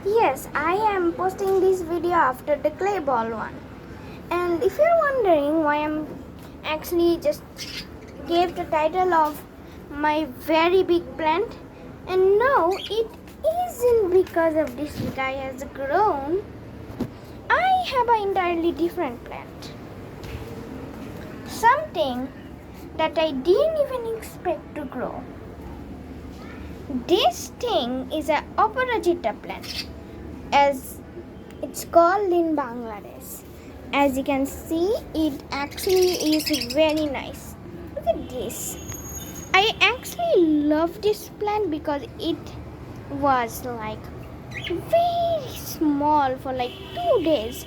Yes, I am posting this video after the clay ball one. And if you're wondering why I'm actually just gave the title of my very big plant, and no, it isn't because of this guy has grown. I have an entirely different plant. Something that I didn't even expect to grow. This thing is an Opporajita plant, as it's called in Bangladesh. As you can see, it actually is very nice. Look at this. I actually love this plant because it was like very small for like 2 days.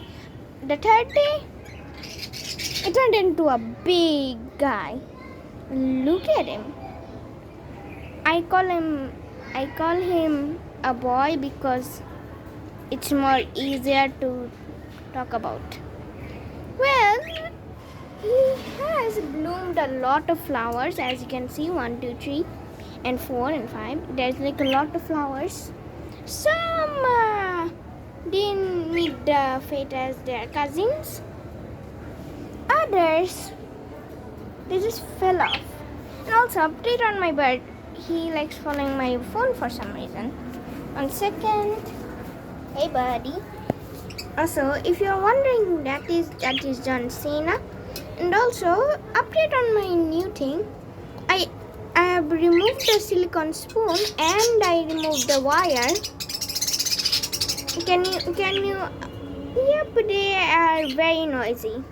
The third day, it turned into a big guy. Look at him. I call him a boy because it's more easier to talk about. Well, he has bloomed a lot of flowers, as you can see, 1, 2, 3, and 4 and 5. There's like a lot of flowers. Some didn't meet the fate as their cousins. Others, they just fell off. And also, update on my bird. He likes following my phone for some reason. 1 second. Hey, buddy. Also, if you're wondering who that is John Cena. And also, update on my new thing. I have removed the silicone spoon and I removed the wire. Can you? Yep, they are very noisy.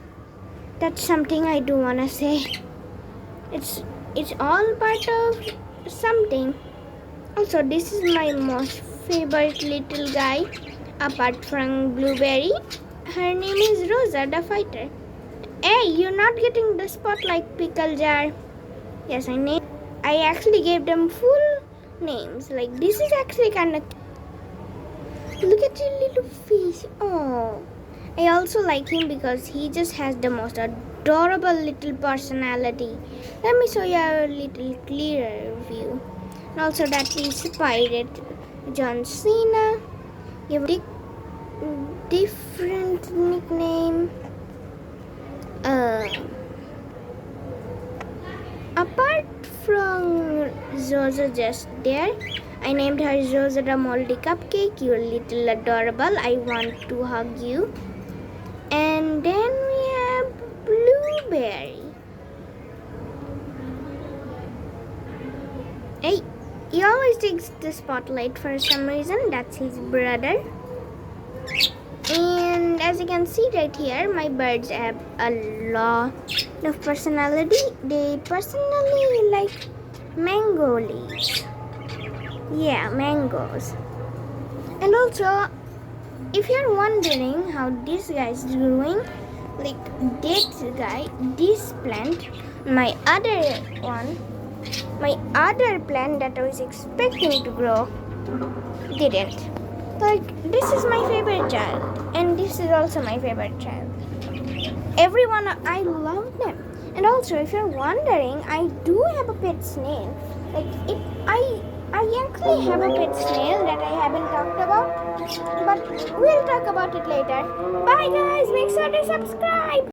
That's something I do wanna say. It's all part of something. Also, this is my most favorite little guy, apart from Blueberry. Her name is Rosa the Fighter. Hey, you're not getting the spotlight, Pickle Jar. Yes, I actually gave them full names. Like, this is actually kind of... Look at your little face. Oh. I also like him because he just has the most adorable little personality. Let me show you a little clearer view. And also that is Pirate John Cena. You have a different nickname. Apart from Zozo just there, I named her Zozo the Moldy Cupcake. You're little adorable. I want to hug you. And then we have Blueberry. Hey, he always takes the spotlight for some reason. That's his brother. And as you can see right here, my birds have a lot of personality. They personally like mango leaves. Yeah, mangoes. And also, if you're wondering how this guy is doing, like this guy, this plant, my other plant that I was expecting to grow, didn't. Like, this is my favorite child, and this is also my favorite child. Everyone, I love them. And also, if you're wondering, I do have a pet snail. I actually have a pet snail that I haven't talked about, but we'll talk about it later. Bye guys, make sure to subscribe.